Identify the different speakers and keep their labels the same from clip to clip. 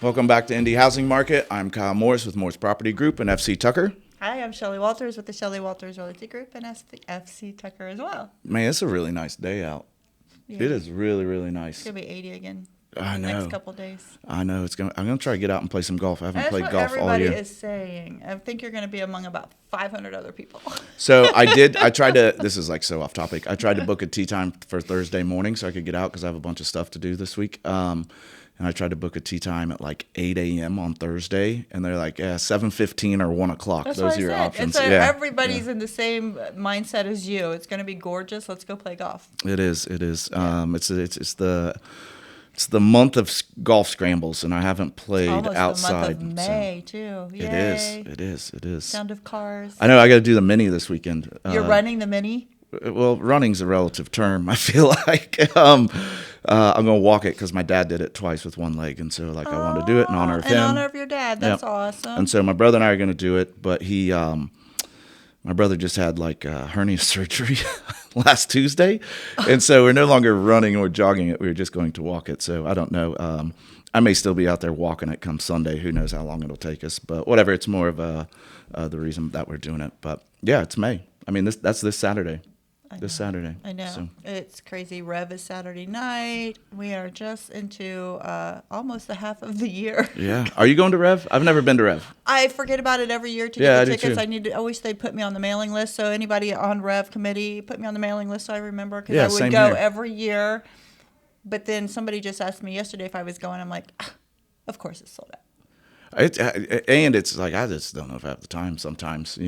Speaker 1: Welcome back to Indy Housing Market. I'm Kyle Morris with Morris Property Group and FC Tucker.
Speaker 2: Hi, I'm Shelly Walters with the Shelly Walters Realty Group and FC Tucker as well.
Speaker 1: Man, it's a really nice day out.
Speaker 2: Yeah.
Speaker 1: It is really, really nice.
Speaker 2: It's gonna be 80 again.
Speaker 1: I know.
Speaker 2: Next couple of days.
Speaker 1: I know. I'm gonna try to get out and play some golf. I haven't
Speaker 2: That's
Speaker 1: played
Speaker 2: what
Speaker 1: golf all
Speaker 2: everybody
Speaker 1: year.
Speaker 2: is saying. I think you're gonna be among about 500 other people.
Speaker 1: So this is like so off topic. I tried to book a tee time for Thursday morning so I could get out because I have a bunch of stuff to do this week. And I tried to book a tee time at like 8 a.m. on Thursday, and they're like, 7:15 or 1 o'clock.
Speaker 2: That's
Speaker 1: Those
Speaker 2: what
Speaker 1: are your
Speaker 2: I said.
Speaker 1: options.
Speaker 2: And so
Speaker 1: Yeah,
Speaker 2: everybody's in the same mindset as you. It's gonna be gorgeous. Let's go play golf.
Speaker 1: It is. It's the month of golf scrambles, and I haven't played
Speaker 2: Almost
Speaker 1: outside.
Speaker 2: the month of May too. Yay.
Speaker 1: It is.
Speaker 2: Sound of cars.
Speaker 1: I know I got to do the mini this weekend.
Speaker 2: You're running the mini?
Speaker 1: Well, running's a relative term. I feel like I'm gonna walk it because my dad did it twice with one leg, and so I wanted to do it in honor of him.
Speaker 2: In honor of your dad. That's awesome.
Speaker 1: And so my brother and I are gonna do it, but my brother just had like hernia surgery last Tuesday, and so we're no longer running or jogging it. We're just going to walk it. So I don't know. I may still be out there walking it come Sunday. Who knows how long it'll take us? But whatever. It's more of the reason that we're doing it. But yeah, it's May. I mean, that's this Saturday. Saturday.
Speaker 2: I know.
Speaker 1: So.
Speaker 2: It's crazy. Rev is Saturday night. We are just into almost the half of the year.
Speaker 1: Yeah. Are you going to Rev? I've never been to Rev.
Speaker 2: I forget about it every year to
Speaker 1: Yeah,
Speaker 2: get the
Speaker 1: I do
Speaker 2: tickets.
Speaker 1: too.
Speaker 2: I wish they'd put me on the mailing list. So anybody on Rev committee, put me on the mailing list so I remember. Because I would
Speaker 1: same
Speaker 2: go
Speaker 1: here.
Speaker 2: every year. But then somebody just asked me yesterday if I was going. I'm like, of course it's sold out.
Speaker 1: It's like I just don't know if I have the time sometimes,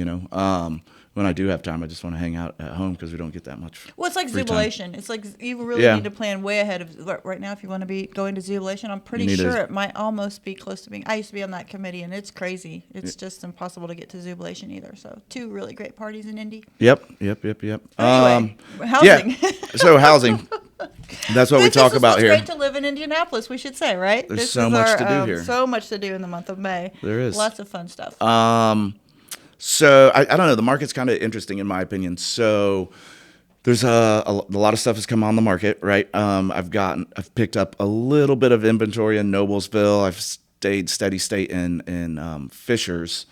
Speaker 1: when I do have time, I just want to hang out at home because we don't get that much.
Speaker 2: Well, it's like
Speaker 1: free
Speaker 2: Jubilation.
Speaker 1: time.
Speaker 2: It's like you really need to plan way ahead of right now if you want to be going to Jubilation. I'm pretty sure it might almost be close to being. I used to be on that committee, and it's crazy. It's just impossible to get to Jubilation either. So 2 really great parties in Indy.
Speaker 1: Yep.
Speaker 2: Anyway, housing.
Speaker 1: Yeah. So housing. That's what we talk about here.
Speaker 2: It's great to live in Indianapolis, we should say, right?
Speaker 1: There's so much to do here.
Speaker 2: So much to do in the month of May.
Speaker 1: There is.
Speaker 2: Lots of fun stuff.
Speaker 1: So I don't know. The market's kind of interesting in my opinion. So there's a lot of stuff has come on the market, right? I've picked up a little bit of inventory in Noblesville. I've stayed steady state in Fishers,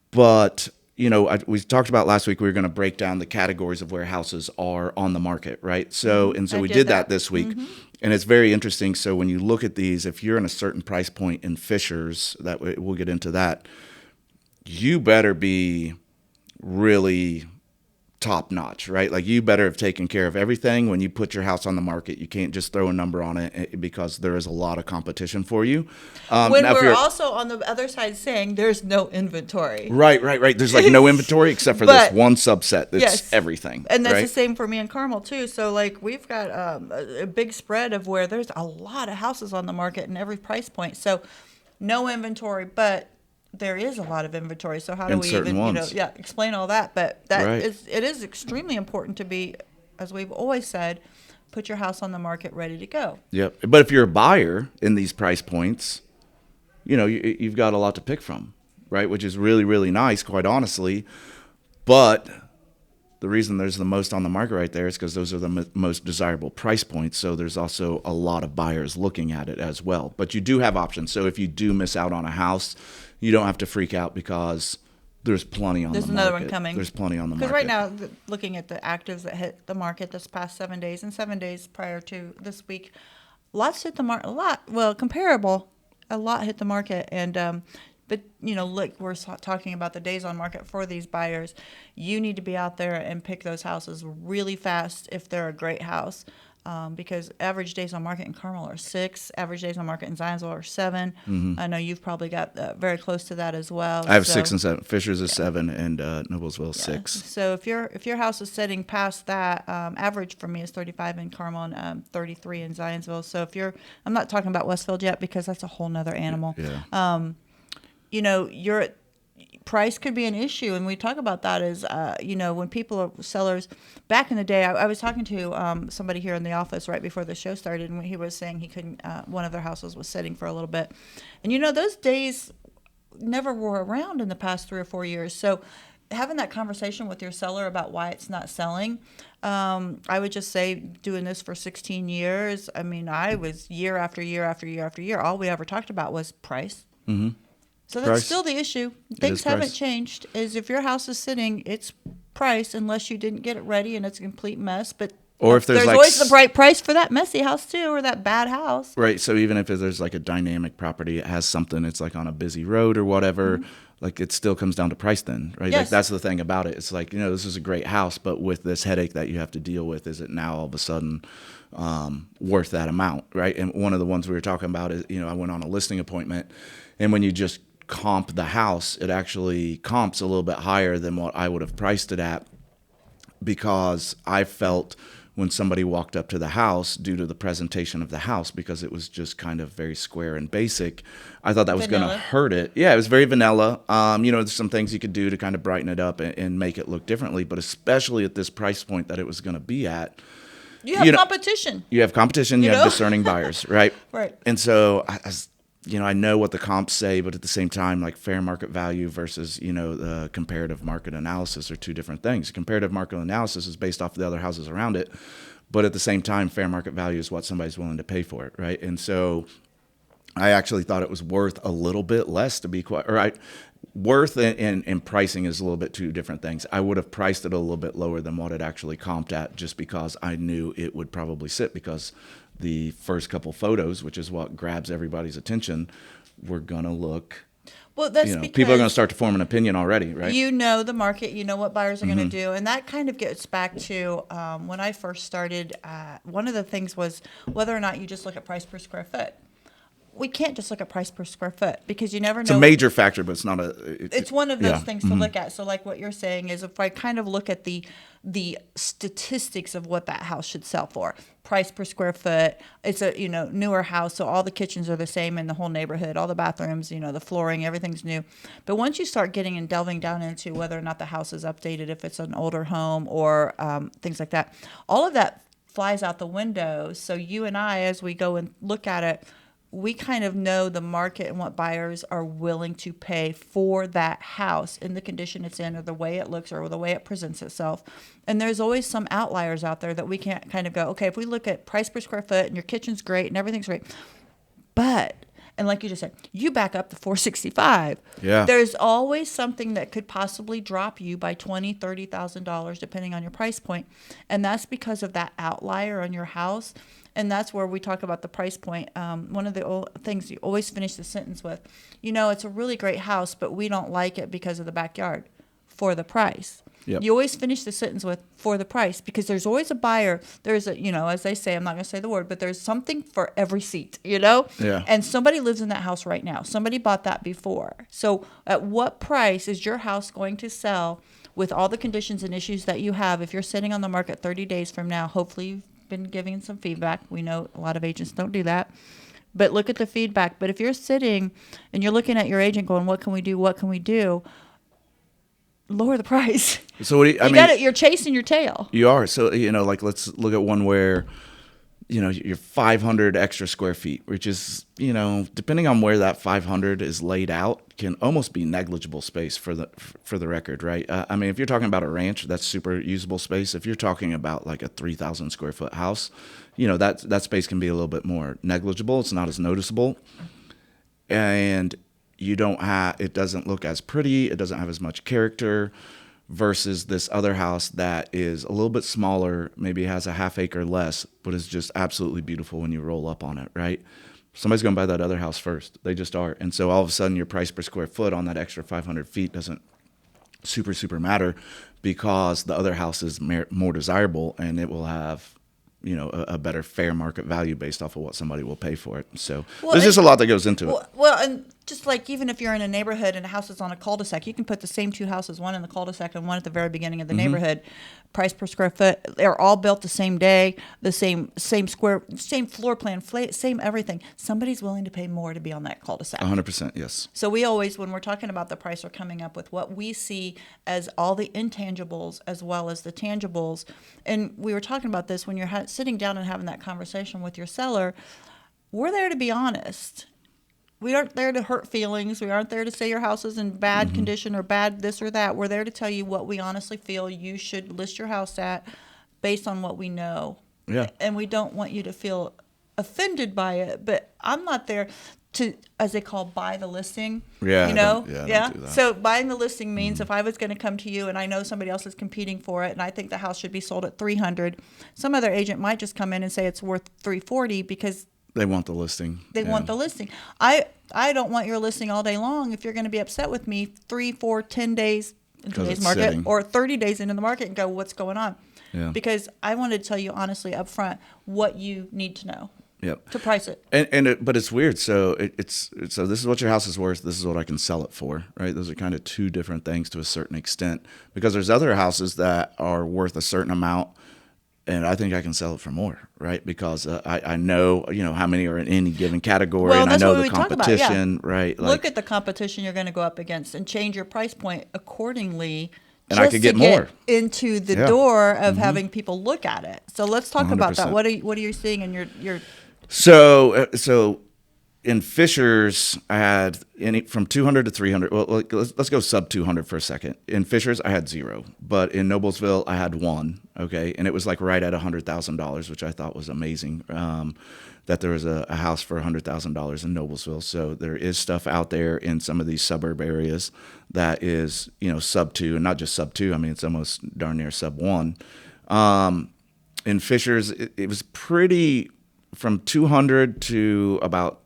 Speaker 1: but we talked about last week we were going to break down the categories of where houses are on the market, right? So we did that this week, and it's very interesting. So when you look at these, if you're in a certain price point in Fishers, we'll get into that. You better be really top notch, right? Like you better have taken care of everything when you put your house on the market. You can't just throw a number on it because there is a lot of competition for you.
Speaker 2: When we're also on the other side saying there's no inventory.
Speaker 1: Right. There's like no inventory except for this one subset that's everything.
Speaker 2: And that's
Speaker 1: right?
Speaker 2: the same for me in Carmel too. So like we've got a big spread of where there's a lot of houses on the market in every price point. So no inventory, but there is a lot of inventory. So how do we even, explain all that? But it is extremely important to be, as we've always said, put your house on the market ready to go.
Speaker 1: Yep. But if you're a buyer in these price points, you've got a lot to pick from, right? Which is really, really nice, quite honestly. But the reason there's the most on the market right there is because those are the most desirable price points. So there's also a lot of buyers looking at it as well. But you do have options. So if you do miss out on a house, you don't have to freak out because there's plenty on the market.
Speaker 2: There's another one coming.
Speaker 1: There's plenty on the market.
Speaker 2: Because right now, looking at the actives that hit the market this past 7 days and 7 days prior to this week, lots hit the market. Comparable. A lot hit the market. And but, look, we're talking about the days on market for these buyers. You need to be out there and pick those houses really fast if they're a great house. Because average days on market in Carmel are 6. Average days on market in Zionsville are 7. Mm-hmm. I know you've probably got very close to that as well.
Speaker 1: I have 6 and 7. Fishers is 7 and Noblesville 6.
Speaker 2: So if your house is setting past that, average for me is 35 in Carmel and 33 in Zionsville. So I'm not talking about Westfield yet because that's a whole nother animal.
Speaker 1: Yeah.
Speaker 2: Your price could be an issue, and we talk about that as when people are sellers. Back in the day, I was talking to somebody here in the office right before the show started, and he was saying he couldn't. One of their houses was sitting for a little bit, and those days never were around in the past 3 or 4 years. So having that conversation with your seller about why it's not selling. I would just say, doing this for 16 years, I mean, I was year after year after year after year, all we ever talked about was price.
Speaker 1: Mm-hmm.
Speaker 2: So that's
Speaker 1: Price.
Speaker 2: still the issue.
Speaker 1: It
Speaker 2: Things
Speaker 1: is
Speaker 2: haven't
Speaker 1: price.
Speaker 2: changed. Is if your house is sitting, it's price unless you didn't get it ready and it's a complete mess. But
Speaker 1: Or if there's like
Speaker 2: always the right price for that messy house too, or that bad house.
Speaker 1: right. So even if there's like a dynamic property, it has something, it's like on a busy road or whatever, like it still comes down to price then, right? Like
Speaker 2: Yes.
Speaker 1: that's the thing about it. It's like, this is a great house, but with this headache that you have to deal with, is it now all of a sudden worth that amount, right? And one of the ones we were talking about is, I went on a listing appointment, and when you just comp the house, it actually comps a little bit higher than what I would have priced it at, because I felt when somebody walked up to the house, due to the presentation of the house, because it was just kind of very square and basic, I thought that was going to
Speaker 2: Vanilla.
Speaker 1: hurt it. Yeah, it was very vanilla. There's some things you could do to kind of brighten it up and make it look differently, but especially at this price point that it was going to be at,
Speaker 2: You have competition.
Speaker 1: you have competition, you
Speaker 2: You
Speaker 1: have
Speaker 2: know?
Speaker 1: discerning buyers, right?
Speaker 2: Right.
Speaker 1: And so, I know what the comps say, but at the same time, like fair market value versus, the comparative market analysis are two different things. Comparative market analysis is based off the other houses around it, but at the same time, fair market value is what somebody's willing to pay for it, right? And so I actually thought it was worth a little bit less, to be quite right. Worth and pricing is a little bit two different things. I would have priced it a little bit lower than what it actually comped at, just because I knew it would probably sit, because the first couple photos, which is what grabs everybody's attention, were going to look,
Speaker 2: Well, that's because
Speaker 1: people are going to start to form an opinion already, right?
Speaker 2: you know the market, you know what buyers are going to do. And that kind of gets back to when I first started, one of the things was whether or not you just look at price per square foot. We can't just look at price per square foot, because you never know.
Speaker 1: It's a major factor, but it's not
Speaker 2: It's one of those
Speaker 1: yeah.
Speaker 2: things to look at. So like what you're saying is, if I kind of look at the statistics of what that house should sell for, price per square foot, it's a newer house, so all the kitchens are the same in the whole neighborhood, all the bathrooms, the flooring, everything's new. But once you start getting and delving down into whether or not the house is updated, if it's an older home or things like that, all of that flies out the window. So you and I, as we go and look at it, we kind of know the market and what buyers are willing to pay for that house in the condition it's in, or the way it looks, or the way it presents itself. And there's always some outliers out there that we can't kind of go, okay, if we look at price per square foot and your kitchen's great and everything's great, but, and like you just said, you back up to $465.
Speaker 1: Yeah.
Speaker 2: There's always something that could possibly drop you by $20,000, $30,000, depending on your price point. And that's because of that outlier on your house. And that's where we talk about the price point. One of the things you always finish the sentence with, it's a really great house, but we don't like it because of the backyard, for the price.
Speaker 1: Yep.
Speaker 2: You always finish the sentence with, for the price, because there's always a buyer. There's a, as they say, I'm not going to say the word, but there's something for every seat,
Speaker 1: Yeah.
Speaker 2: And somebody lives in that house right now. Somebody bought that before. So at what price is your house going to sell with all the conditions and issues that you have? If you're sitting on the market 30 days from now, hopefully you've been giving some feedback. We know a lot of agents don't do that. But look at the feedback. But if you're sitting and you're looking at your agent going, what can we do? What can we do? Lower the price.
Speaker 1: So what do you,
Speaker 2: got it. You're chasing your tail.
Speaker 1: You are. So, like let's look at one where, you're 500 extra square feet, which is, depending on where that 500 is laid out, can almost be negligible space for the record, right? If you're talking about a ranch, that's super usable space. If you're talking about like a 3,000 square foot house, that space can be a little bit more negligible. It's not as noticeable. And it doesn't look as pretty. It doesn't have as much character, versus this other house that is a little bit smaller, maybe has a half acre less, but is just absolutely beautiful when you roll up on it, right? Somebody's going to buy that other house first. They just are. And so all of a sudden your price per square foot on that extra 500 feet doesn't super matter, because the other house is more desirable, and it will have a better fair market value based off of what somebody will pay for it. So there's just a lot that goes into it.
Speaker 2: Well, and just like even if you're in a neighborhood and a house is on a cul-de-sac, you can put the same two houses, one in the cul-de-sac and one at the very beginning of the neighborhood. Price per square foot, they're all built the same day, the same floor plan, same everything. Somebody's willing to pay more to be on that cul-de-sac.
Speaker 1: 100%, yes.
Speaker 2: So we always, when we're talking about the price, are coming up with what we see as all the intangibles as well as the tangibles. And we were talking about this when you're sitting down and having that conversation with your seller. We're there to be honest. we aren't there to hurt feelings. We aren't there to say your house is in bad condition or bad this or that. We're there to tell you what we honestly feel you should list your house at based on what we know.
Speaker 1: Yeah.
Speaker 2: And we don't want you to feel offended by it. But I'm not there to, as they call, buy the listing.
Speaker 1: Yeah.
Speaker 2: You know?
Speaker 1: I don't do that.
Speaker 2: So buying the listing means if I was going to come to you and I know somebody else is competing for it and I think the house should be sold at 300, some other agent might just come in and say it's worth 340 because
Speaker 1: They want the listing.
Speaker 2: they want the listing. I don't want your listing all day long if you're going to be upset with me 3, 4, 10 days in
Speaker 1: 'Cause
Speaker 2: today's
Speaker 1: it's
Speaker 2: market
Speaker 1: sitting.
Speaker 2: or 30 days into the market and go, what's going on?
Speaker 1: Yeah.
Speaker 2: Because I wanted to tell you honestly up front what you need to know
Speaker 1: Yep.
Speaker 2: to price it.
Speaker 1: But it's weird. So so this is what your house is worth. This is what I can sell it for, right? Those are kind of two different things to a certain extent, because there's other houses that are worth a certain amount, and I think I can sell it for more, right? Because I know how many are in any given category,
Speaker 2: Well,
Speaker 1: and I
Speaker 2: that's
Speaker 1: know
Speaker 2: what
Speaker 1: the
Speaker 2: we talk about, yeah.
Speaker 1: competition, right?
Speaker 2: Look at the competition you're going to go up against and change your price point accordingly.
Speaker 1: And I
Speaker 2: just
Speaker 1: could
Speaker 2: to
Speaker 1: get more
Speaker 2: into the
Speaker 1: Yeah.
Speaker 2: door of having people look at it. So let's talk about that.
Speaker 1: 100%.
Speaker 2: What are you seeing in your
Speaker 1: So in Fishers, I had from 200 to 300. Well, let's go sub 200 for a second. In Fishers, I had 0, but in Noblesville, I had 1. Okay, and it was like right at $100,000, which I thought was amazing. That there was a house for $100,000 in Noblesville. So there is stuff out there in some of these suburb areas that is sub 2, and not just sub 2. I mean, it's almost darn near sub 1. In Fishers, it was pretty from 200 to about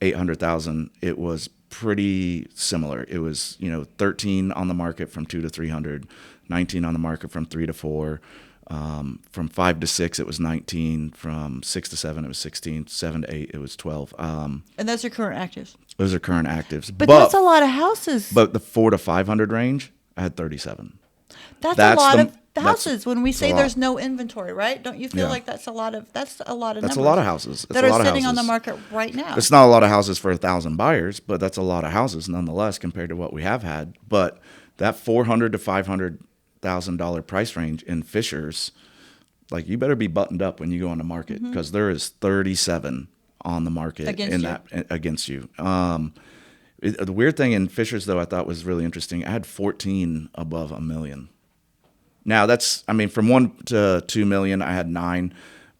Speaker 1: 800,000. It was pretty similar. It was 13 on the market from 2 to 300, 19 on the market from 3 to 4. From 5 to 6, it was 19. From 6 to 7, it was 16. 7 to 8, it was 12.
Speaker 2: and those are current actives.
Speaker 1: Those are current actives.
Speaker 2: But that's a lot of houses.
Speaker 1: But the 4 to 500 range, I had 37.
Speaker 2: That's a lot of houses.
Speaker 1: that's-
Speaker 2: When we
Speaker 1: that's
Speaker 2: say
Speaker 1: a
Speaker 2: there's
Speaker 1: lot.
Speaker 2: no inventory, right? Don't you feel
Speaker 1: Yeah.
Speaker 2: like that's a lot of
Speaker 1: That's
Speaker 2: numbers
Speaker 1: a lot of houses. It's
Speaker 2: that
Speaker 1: a
Speaker 2: are
Speaker 1: lot of
Speaker 2: sitting on the
Speaker 1: houses.
Speaker 2: market right now?
Speaker 1: It's not a lot of houses for 1,000 buyers, but that's a lot of houses nonetheless compared to what we have had. But that $400,000 to $500,000 price range in Fishers, like, you better be buttoned up when you go on the market, because there is 37 on the market against you. The weird thing in Fishers, though, I thought was really interesting. I had 14 above $1 million. Now from 1 to 2 million, I had 9,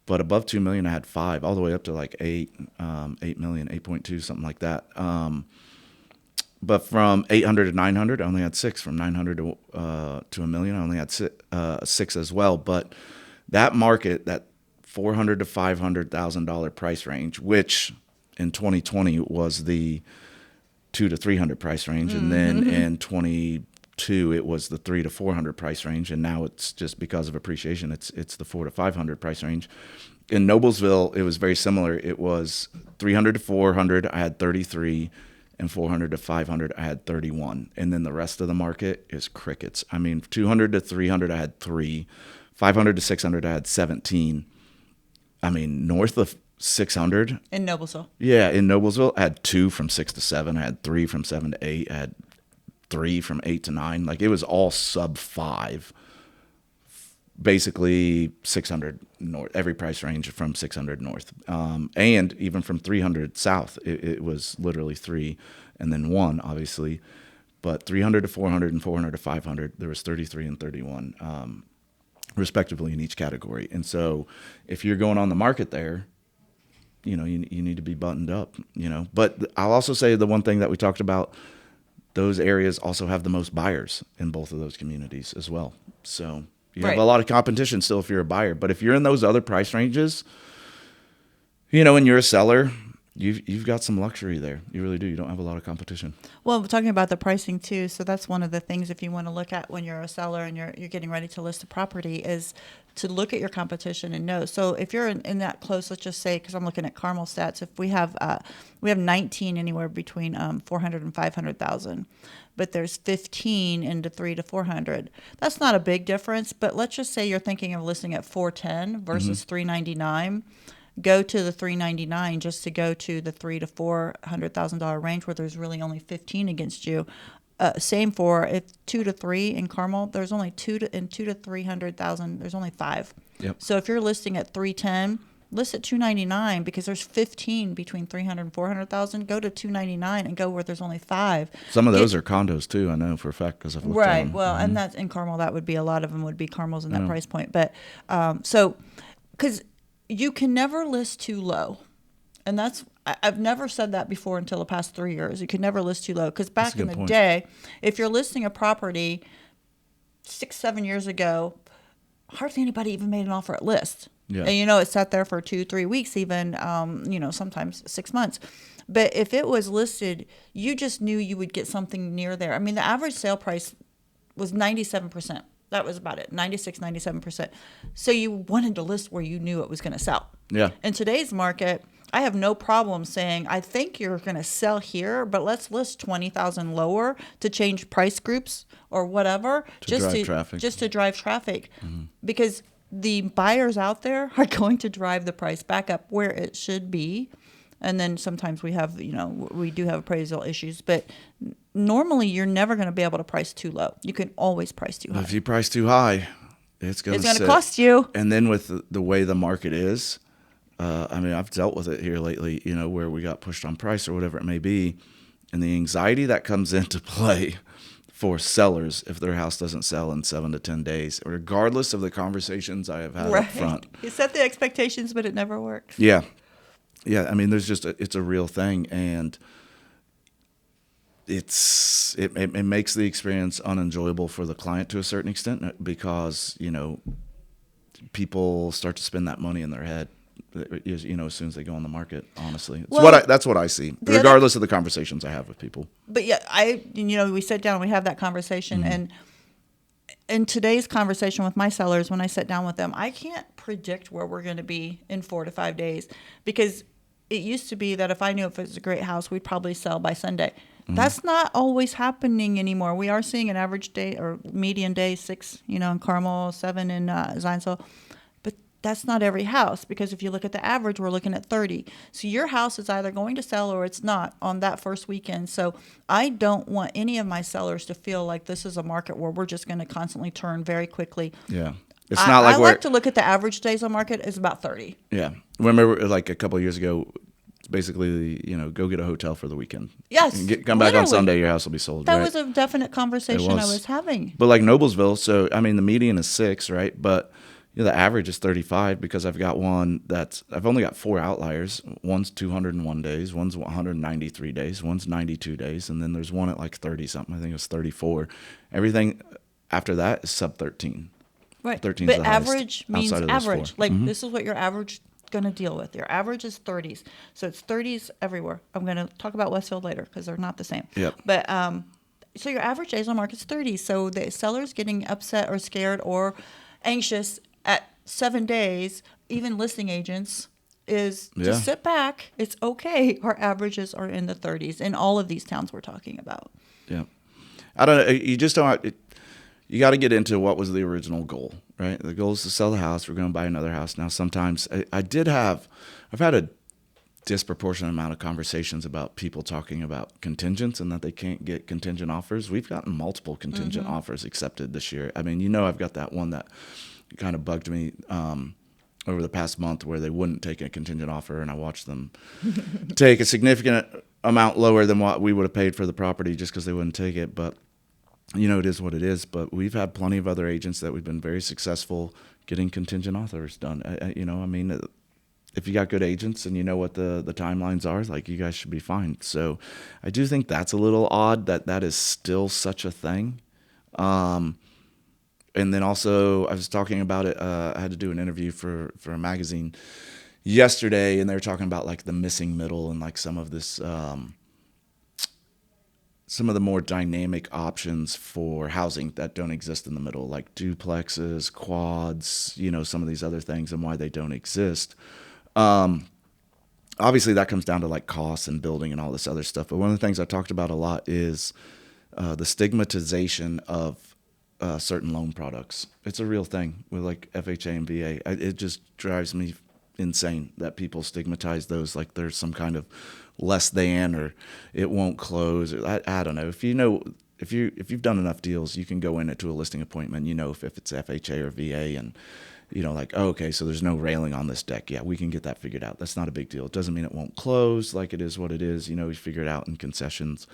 Speaker 1: but above 2 million, I had 5, all the way up to like 8 million, 8.2, something like that. But from 800 to 900, I only had 6. From 900 to $1 million, I only had 6 as well. But that market, that $400,000 to $500,000 price range, which in 2020 was the 2 to 300 price range, and then in 22 it was the 3 to 400 price range, and now it's just because of appreciation, it's the 4 to 500 price range. In Noblesville, it was very similar. It was 300 to 400, I had 33, and 400 to 500, I had 31, and then the rest of the market is crickets. I mean, 200 to 300, I had 3. 500 to 600, I had 17. I mean, north of 600.
Speaker 2: in Noblesville.
Speaker 1: Yeah, in Noblesville, I had 2 from 6 to 7. I had 3 from 7 to 8. I had 3 from 8 to 9. Like, it was all sub 5. Basically 600 north, every price range from 600 north. And even from 300 south, it was literally 3 and then 1, obviously. But 300 to 400 and 400 to 500, there was 33 and 31. Respectively in each category. And so if you're going on the market there, you need to be buttoned up, But I'll also say the one thing that we talked about, those areas also have the most buyers in both of those communities as well. So you have a lot of competition still if you're a buyer. But if you're in those other price ranges, and you're a seller, you've got some luxury there. You really do. You don't have a lot of competition.
Speaker 2: Well, we're talking about the pricing too. So that's one of the things if you want to look at when you're a seller and you're getting ready to list a property is to look at your competition and know. So if you're in that close, let's just say, because I'm looking at Carmel stats, if we have 19 anywhere between 400 and 500,000, but there's 15 into 3 to 400. That's not a big difference. But let's just say you're thinking of listing at 410 versus 399. Go to the 399 just to go to the $300,000 to $400,000 range where there's really only 15 against you. Same for if 2 to 3 in Carmel, there's only 2 to 300,000. There's only 5.
Speaker 1: Yep.
Speaker 2: So if you're listing at 310, list at 299 because there's 15 between 300 and 400,000. Go to 299 and go where there's only 5.
Speaker 1: Some of those are condos too. I know for a fact because I've looked at
Speaker 2: Right.
Speaker 1: them.
Speaker 2: Well, and that's in Carmel. That would be a lot of them would be Carmel's in that
Speaker 1: Yeah.
Speaker 2: price point. But so, because you can never list too low, and I've never said that before until the past 3 years. You can never list too low because
Speaker 1: That's a
Speaker 2: back
Speaker 1: good
Speaker 2: in the
Speaker 1: point.
Speaker 2: day, if you're listing a property 6-7 years ago, hardly anybody even made an offer at list.
Speaker 1: Yeah.
Speaker 2: And it sat there for 2-3 weeks, even sometimes 6 months. But if it was listed, you just knew you would get something near there. I mean, the average sale price was 97%. That was about it, 96, 97%. So you wanted to list where you knew it was going to sell.
Speaker 1: Yeah.
Speaker 2: In today's market, I have no problem saying, I think you're going to sell here, but let's list 20,000 lower to change price groups or whatever.
Speaker 1: Drive traffic.
Speaker 2: Just to drive traffic. Because the buyers out there are going to drive the price back up where it should be. And then sometimes we do have appraisal issues, but normally you're never going to be able to price too low. You can always price too high.
Speaker 1: If you price too high, it's going
Speaker 2: to cost you.
Speaker 1: And then with the way the market is, I've dealt with it here lately, where we got pushed on price or whatever it may be. And the anxiety that comes into play for sellers if their house doesn't sell in 7 to 10 days, regardless of the conversations I have had up front.
Speaker 2: You set the expectations, but it never works.
Speaker 1: Yeah. Yeah. I mean, there's it's a real thing. And it makes the experience unenjoyable for the client to a certain extent because, people start to spend that money in their head, as soon as they go on the market, honestly. That's what I see, regardless of the conversations I have with people.
Speaker 2: But yeah, we sit down and we have that conversation. And in today's conversation with my sellers, when I sit down with them, I can't predict where we're going to be in 4 to 5 days because it used to be that if I knew if it was a great house, we'd probably sell by Sunday. That's not always happening anymore. We are seeing an average day or median day 6, in Carmel, 7 in Zionsville. But that's not every house because if you look at the average, we're looking at 30. So your house is either going to sell or it's not on that first weekend. So I don't want any of my sellers to feel like this is a market where we're just going to constantly turn very quickly.
Speaker 1: Yeah. It's not like
Speaker 2: I like to look at the average days on market is about 30.
Speaker 1: Yeah. Remember, like a couple of years ago, basically, go get a hotel for the weekend.
Speaker 2: Yes.
Speaker 1: And come back on Sunday, your house will be sold.
Speaker 2: That
Speaker 1: right?
Speaker 2: was a definite conversation I was having.
Speaker 1: But like Noblesville, so the median is 6, right? But the average is 35 because I've got one I've only got 4 outliers. One's 201 days, one's 193 days, one's 92 days, and then there's one at like 30 something. I think it was 34. Everything after that is sub 13.
Speaker 2: Right.
Speaker 1: 13
Speaker 2: but
Speaker 1: is the highest
Speaker 2: average means average. This is what your average going to deal with. Your average is 30s. So it's 30s everywhere. I'm going to talk about Westfield later because they're not the same.
Speaker 1: Yep.
Speaker 2: But so your average days on market is 30. So the seller's getting upset or scared or anxious at 7 days, even listing agents, is just sit back. It's okay. Our averages are in the 30s in all of these towns we're talking about.
Speaker 1: Yeah. I don't know. You just don't. You got to get into what was the original goal, right? The goal is to sell the house. We're going to buy another house. Now, sometimes I've had a disproportionate amount of conversations about people talking about contingents and that they can't get contingent offers. We've gotten multiple contingent offers accepted this year. I've got that one that kind of bugged me over the past month where they wouldn't take a contingent offer, and I watched them take a significant amount lower than what we would have paid for the property just because they wouldn't take it. But it is what it is. But we've had plenty of other agents that we've been very successful getting contingent offers done. If you got good agents and you know what the timelines are, you guys should be fine. So I do think that's a little odd that is still such a thing. And then also I was talking about it. I had to do an interview for a magazine yesterday, and they were talking about the missing middle and some of this, some of the more dynamic options for housing that don't exist in the middle, like duplexes, quads, some of these other things and why they don't exist. Obviously that comes down to costs and building and all this other stuff. But one of the things I talked about a lot is the stigmatization of certain loan products. It's a real thing with FHA and VA. It just drives me insane that people stigmatize those like there's some kind of less than or it won't close. I don't know. If you've done enough deals, you can go into a listing appointment. If it's FHA or VA, and like, oh, okay, so there's no railing on this deck. Yeah, we can get that figured out. That's not a big deal. It doesn't mean it won't close. Like, it is what it is. We figure it out in concessions.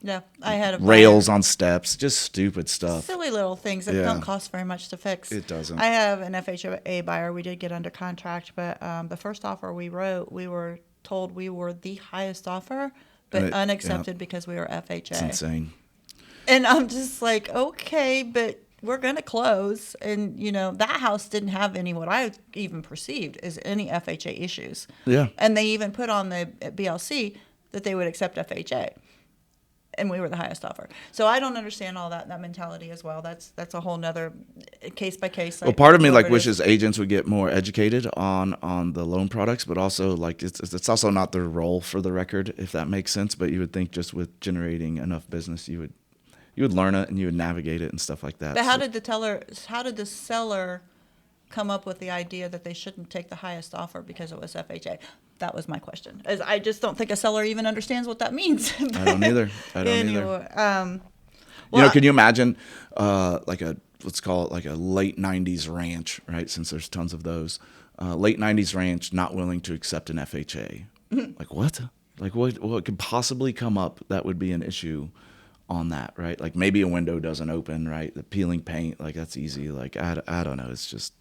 Speaker 2: Yeah, I had a
Speaker 1: Rails
Speaker 2: buyer.
Speaker 1: on steps, just stupid stuff.
Speaker 2: Silly little things that
Speaker 1: Yeah.
Speaker 2: don't cost very much to fix.
Speaker 1: It doesn't.
Speaker 2: I have an FHA buyer. We did get under contract, but the first offer we wrote, we were told we were the highest offer, but unaccepted because we were FHA.
Speaker 1: It's insane.
Speaker 2: And I'm just like, okay, but we're going to close. And, that house didn't have any, what I even perceived as any FHA issues.
Speaker 1: Yeah.
Speaker 2: And they even put on the BLC that they would accept FHA. And we were the highest offer. So I don't understand all that mentality as well. That's a whole nother case by case.
Speaker 1: Well, part of me wishes agents would get more educated on the loan products, but also it's also not their role, for the record, if that makes sense. But you would think just with generating enough business, you would learn it and you would navigate it and stuff like that.
Speaker 2: But how did the seller come up with the idea that they shouldn't take the highest offer because it was FHA? That was my question. As I just don't think a seller even understands what that means.
Speaker 1: I don't either.
Speaker 2: Well,
Speaker 1: can you imagine let's call it like a late 90s ranch, right? Since there's tons of those. Late 90s ranch not willing to accept an FHA. Like what? Like what could possibly come up that would be an issue on that, right? Like maybe a window doesn't open, right? The peeling paint, like that's easy. Like I don't know. It's just...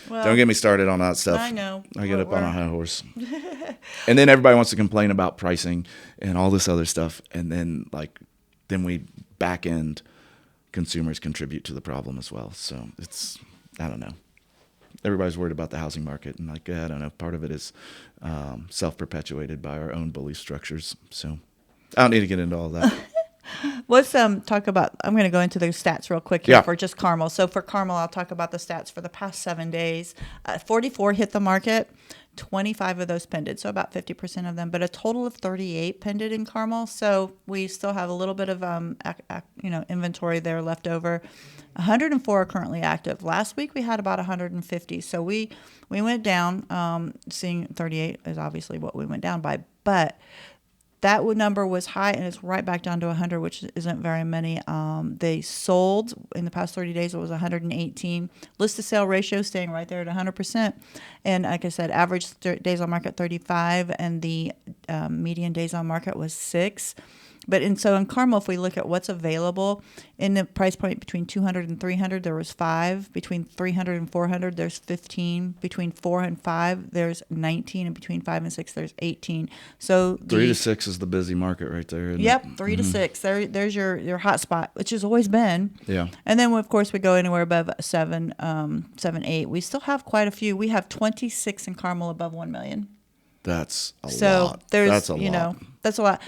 Speaker 1: Well, don't get me started on that stuff.
Speaker 2: I know.
Speaker 1: I get up on a high horse. And then everybody wants to complain about pricing and all this other stuff. And then we back end consumers contribute to the problem as well. So I don't know. Everybody's worried about the housing market. And I don't know. Part of it is self-perpetuated by our own belief structures. So I don't need to get into all that.
Speaker 2: Let's talk about, I'm going to go into those stats real quick here for just Carmel. So for Carmel, I'll talk about the stats for the past 7 days. 44 hit the market, 25 of those pended, so about 50% of them, but a total of 38 pended in Carmel. So we still have a little bit of inventory there left over. 104 are currently active. Last week we had about 150. So we went down. Seeing 38 is obviously what we went down by, but that number was high, and it's right back down to 100, which isn't very many. They sold in the past 30 days. It was 118. List to sale ratio staying right there at 100%. And like I said, average days on market 35, and the median days on market was 6. So in Carmel, if we look at what's available in the price point between 200 and 300, there was 5. Between 300 and 400, there's 15. Between 4 and 5, there's 19. And between 5 and 6, there's 18. So
Speaker 1: 3 to 6 is the busy market right there.
Speaker 2: Yep, 3 to 6. There's your hot spot, which has always been.
Speaker 1: Yeah.
Speaker 2: And then, of course, we go anywhere above 7, 8. We still have quite a few. We have 26 in Carmel above 1 million.
Speaker 1: That's a lot.
Speaker 2: So
Speaker 1: That's a lot.
Speaker 2: That's a lot.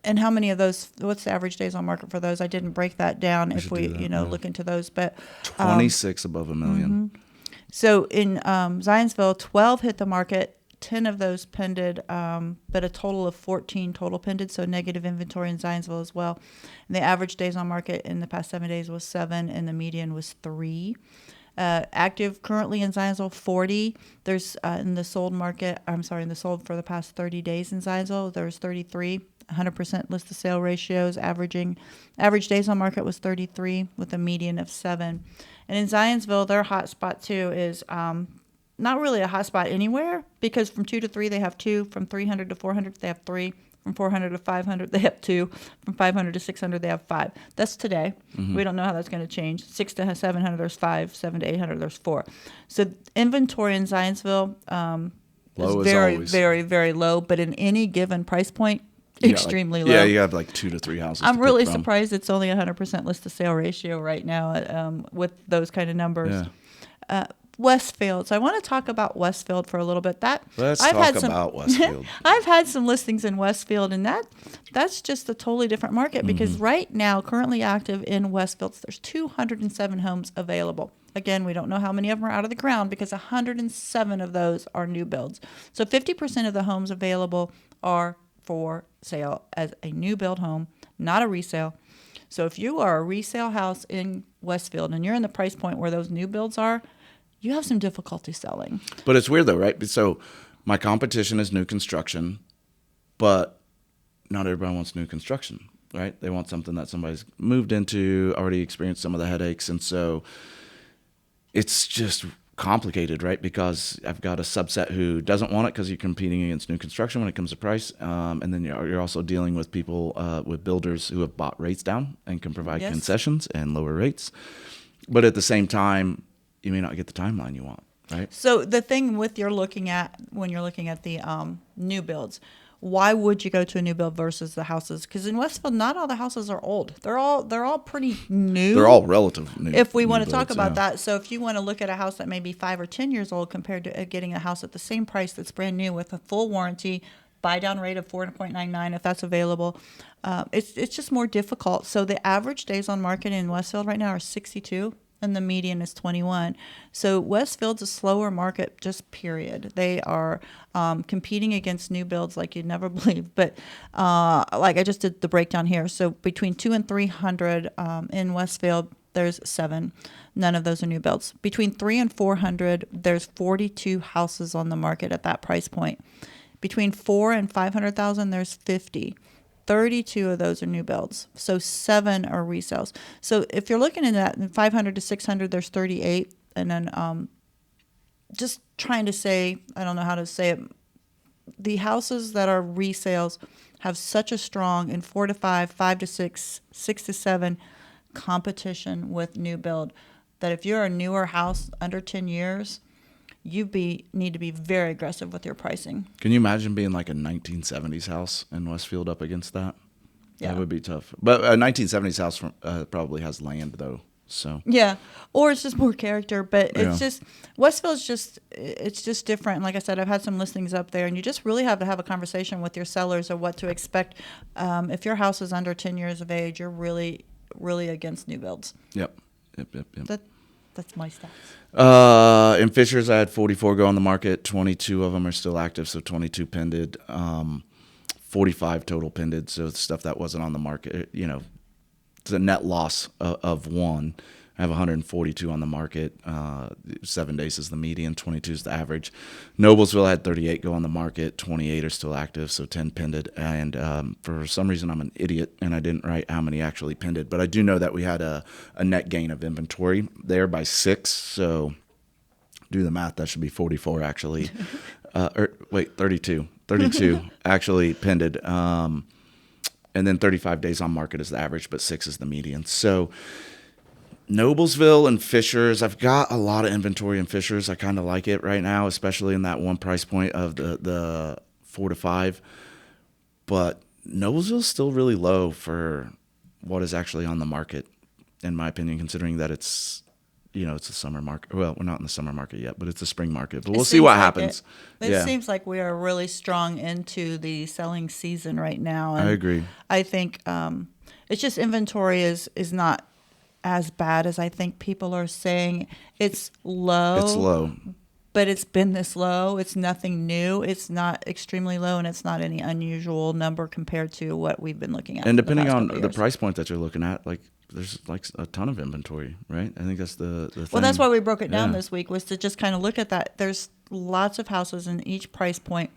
Speaker 2: And how many of those, what's the average days on market for those? I didn't break that down if we look into those. But
Speaker 1: 26 above 1 million.
Speaker 2: Mm-hmm. So in Zionsville, 12 hit the market, 10 of those pended, but a total of 14 total pended, so negative inventory in Zionsville as well. And the average days on market in the past 7 days was 7, and the median was 3. Active currently in Zionsville, 40. There's in the sold for the past 30 days in Zionsville, there's 33. 100% list to sale ratios, average days on market was 33 with a median of 7. And in Zionsville, their hot spot too is not really a hot spot anywhere, because from 2 to 3 they have 2, from 300 to 400 they have 3, from 400 to 500 they have 2, from 500 to 600 they have 5. That's today. Mm-hmm. We don't know how that's going to change. 6 to 700 there's 5, 7 to 800 there's 4. So inventory in Zionsville is very, very, very low, but in any given price point, extremely low.
Speaker 1: Yeah, you have 2 to 3 houses.
Speaker 2: I'm really surprised it's only 100% list to sale ratio right now with those kind of numbers. Yeah. Westfield. So I want to talk about Westfield for a little bit.
Speaker 1: Let's talk about Westfield.
Speaker 2: I've had some listings in Westfield, and that's just a totally different market, because right now, currently active in Westfield, there's 207 homes available. Again, we don't know how many of them are out of the ground, because 107 of those are new builds. So 50% of the homes available are for sale as a new build home, not a resale. So if you are a resale house in Westfield and you're in the price point where those new builds are, you have some difficulty selling.
Speaker 1: But it's weird though, right? So my competition is new construction, but not everybody wants new construction, right? They want something that somebody's moved into, already experienced some of the headaches. And so it's just complicated, right? Because I've got a subset who doesn't want it because you're competing against new construction when it comes to price, and then you're also dealing with people with builders who have bought rates down and can provide
Speaker 2: Yes.
Speaker 1: concessions and lower rates, but at the same time, you may not get the timeline you want, right?
Speaker 2: So the thing with when you're looking at the new builds, why would you go to a new build versus the houses? Because in Westfield, not all the houses are old. They're all pretty new.
Speaker 1: They're all relative new.
Speaker 2: If we
Speaker 1: new
Speaker 2: want to talk
Speaker 1: builds,
Speaker 2: about
Speaker 1: yeah.
Speaker 2: that, so if you want to look at a house that may be 5 or 10 years old compared to getting a house at the same price that's brand new with a full warranty, buy down rate of 4.99 if that's available, it's just more difficult. So the average days on market in Westfield right now are 62. And the median is 21. So Westfield's a slower market, just period. They are competing against new builds like you'd never believe. But like I just did the breakdown here. So between 200 and 300 in Westfield, there's 7. None of those are new builds. Between 300 and 400, there's 42 houses on the market at that price point. Between 400 and 500,000, there's 50. 32 of those are new builds. So 7 are resales. So if you're looking at that, in 500 to 600, there's 38. And then just trying to say, I don't know how to say it, the houses that are resales have such a strong in 4 to 5, 5 to 6, 6 to 7 competition with new build that if you're a newer house under 10 years, need to be very aggressive with your pricing.
Speaker 1: Can you imagine being like a 1970s house in Westfield up against that?
Speaker 2: Yeah.
Speaker 1: That would be tough. But a 1970s house probably has land though. So
Speaker 2: Yeah, or it's just more character, but it's
Speaker 1: Yeah.
Speaker 2: just Westville's it's just different. And like I said, I've had some listings up there, and you just really have to have a conversation with your sellers of what to expect. If your house is under 10 years of age, you're really, really against new builds.
Speaker 1: Yep.
Speaker 2: That's my stats.
Speaker 1: In Fishers, I had 44 go on the market. 22 of them are still active, so 22 pended. 45 total pended, so stuff that wasn't on the market. It's a net loss of 1. I have 142 on the market. 7 days is the median. 22 is the average. Noblesville, I had 38 go on the market. 28 are still active, so 10 pended. And for some reason, I'm an idiot, and I didn't write how many actually pended. But I do know that we had a net gain of inventory there by 6. So do the math. That should be 44 actually. 32. 32 actually pended. And then 35 days on market is the average, but 6 is the median. So Noblesville and Fishers, I've got a lot of inventory in Fishers. I kind of like it right now, especially in that one price point of the 4 to 5. But Noblesville's still really low for what is actually on the market, in my opinion, considering that it's a summer market. Well, we're not in the summer market yet, but it's a spring market. But we'll see what happens.
Speaker 2: It seems like we are really strong into the selling season right now. And
Speaker 1: I agree.
Speaker 2: I think it's just inventory is not as bad as I think people are saying. It's low.
Speaker 1: It's low.
Speaker 2: But it's been this low. It's nothing new. It's not extremely low, and it's not any unusual number compared to what we've been looking at.
Speaker 1: And depending on the price point that you're looking at, like there's like a ton of inventory, right? I think that's the thing.
Speaker 2: Well, that's why we broke it down this week, was to just kind of look at that. There's lots of houses in each price point.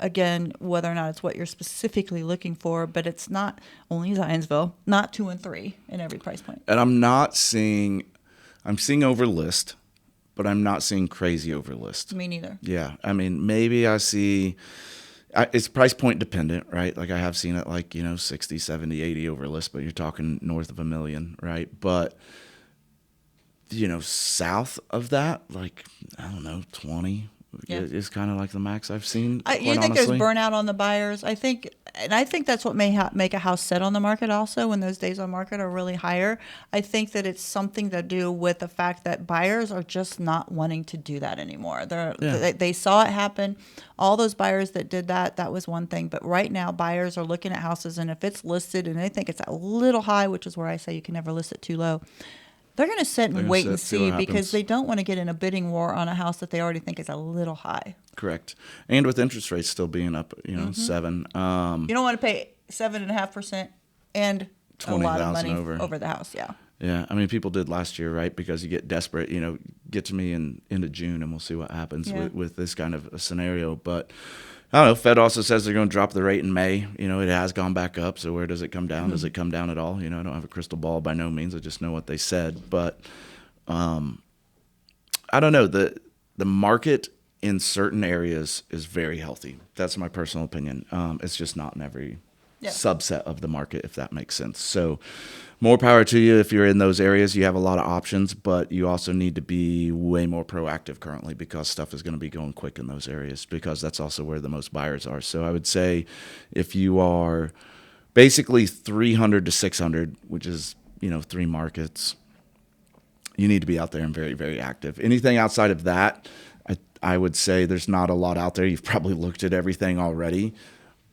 Speaker 2: Again, whether or not it's what you're specifically looking for, but it's not only Zionsville, not 2 and 3 in every price point.
Speaker 1: And I'm seeing over list, but I'm not seeing crazy over list.
Speaker 2: Me neither.
Speaker 1: Yeah. I mean, maybe I see, it's price point dependent, right? Like I have seen it like, 60, 70, 80 over list, but you're talking north of $1 million, right? But, south of that, like, I don't know, 20 is kind of like the max I've seen.
Speaker 2: You think
Speaker 1: honestly.
Speaker 2: There's burnout on the buyers? I think that's what may make a house sit on the market also when those days on market are really higher. I think that it's something to do with the fact that buyers are just not wanting to do that anymore. They saw it happen. All those buyers that did that was one thing. But right now, buyers are looking at houses, and if it's listed and they think it's a little high, which is where I say you can never list it too low, they're going to sit and wait and see because they don't want to get in a bidding war on a house that they already think is a little high.
Speaker 1: Correct. And with interest rates still being up, 7.
Speaker 2: You don't want to pay 7.5% and a lot of money over the house. Yeah.
Speaker 1: Yeah. I mean, people did last year, right? Because you get desperate, get to me into June and we'll see what happens with this kind of a scenario. But I don't know. Fed also says they're going to drop the rate in May. It has gone back up. So where does it come down? Mm-hmm. Does it come down at all? I don't have a crystal ball by no means. I just know what they said. But I don't know, the market in certain areas is very healthy. That's my personal opinion. It's just not in every
Speaker 2: Yeah.
Speaker 1: subset of the market, if that makes sense. So more power to you if you're in those areas. You have a lot of options, but you also need to be way more proactive currently because stuff is going to be going quick in those areas because that's also where the most buyers are. So I would say if you are basically 300 to 600, which is, 3 markets, you need to be out there and very, very active. Anything outside of that, I would say there's not a lot out there. You've probably looked at everything already,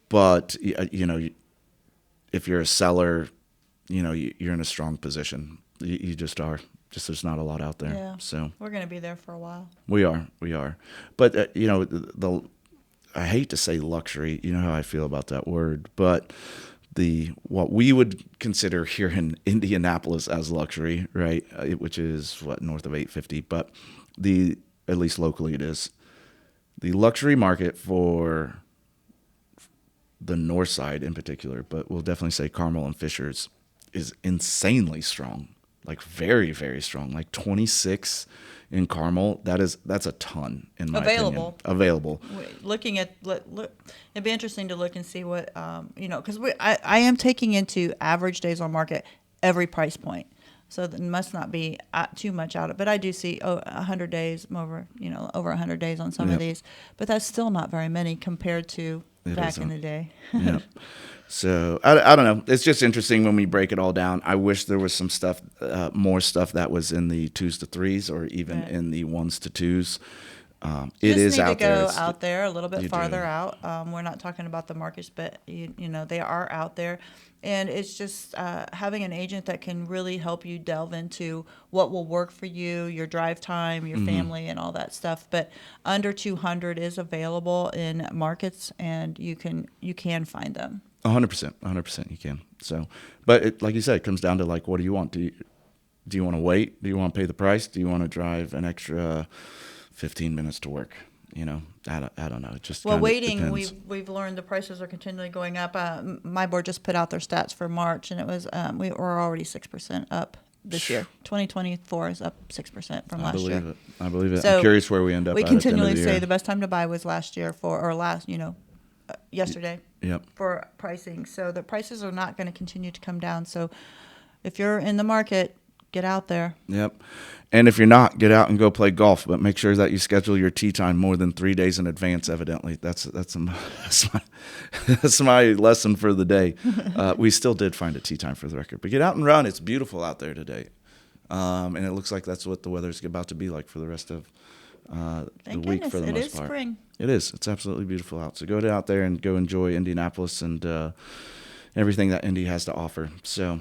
Speaker 1: but if you're a seller, you're in a strong position. You just are. Just there's not a lot out there.
Speaker 2: Yeah.
Speaker 1: So
Speaker 2: We're going to be there for a while.
Speaker 1: we are. But I hate to say luxury. You know how I feel about that word, but what we would consider here in Indianapolis as luxury, right? Which is north of 850, but at least locally it is. The luxury market for the north side in particular, but we'll definitely say Carmel and Fishers is insanely strong, like very, very strong, like 26 in Carmel. That's a ton in my opinion. Available.
Speaker 2: Looking at look, it'd be interesting to look and see what because I am taking into average days on market every price point, so it must not be too much out of. But I do see 100 days over 100 days on some of these, but that's still not very many compared to back in the day.
Speaker 1: Yeah. So I don't know. It's just interesting when we break it all down. I wish there was some stuff, more stuff that was in the 2s to 3s or even in the 1s to 2s. It is out there.
Speaker 2: You just need to go out there a little bit farther out. We're not talking about the markets, but they are out there, and it's just having an agent that can really help you delve into what will work for you, your drive time, your family, and all that stuff. But under 200 is available in markets, and you can find them.
Speaker 1: 100% you can. So, but like you said, it comes down to like, what do you want? Do you want to wait? Do you want to pay the price? Do you want to drive an extra 15 minutes to work? I don't know. It just
Speaker 2: waiting.
Speaker 1: depends.
Speaker 2: We've learned the prices are continually going up. My board just put out their stats for March, and it was we were already 6% up this year. 2024 is up 6% from last year.
Speaker 1: I believe it.
Speaker 2: So
Speaker 1: I'm curious where we end up.
Speaker 2: We
Speaker 1: at the end
Speaker 2: continually
Speaker 1: of the
Speaker 2: say
Speaker 1: year.
Speaker 2: the best time to buy was yesterday.
Speaker 1: Yep.
Speaker 2: For pricing. So the prices are not going to continue to come down. So if you're in the market, get out there.
Speaker 1: Yep. And if you're not, get out and go play golf, but make sure that you schedule your tee time more than 3 days in advance. Evidently, that's my lesson for the day. We still did find a tee time for the record, but get out and run. It's beautiful out there today, and it looks like that's what the weather's about to be like for the rest of the week for the most part.
Speaker 2: It is spring.
Speaker 1: It is. It's absolutely beautiful out. So go out there and go enjoy Indianapolis and everything that Indy has to offer. So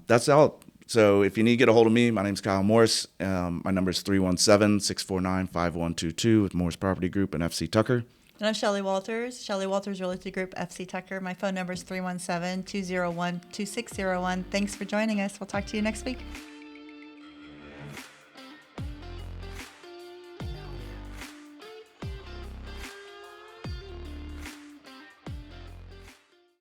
Speaker 1: that's all. So if you need to get a hold of me, my name's Kyle Morris. My number is 317-649-5122 with Morris Property Group and FC Tucker.
Speaker 2: And I'm Shelly Walters, Shelly Walters Realty Group, FC Tucker. My phone number is 317-201-2601. Thanks for joining us. We'll talk to you next week.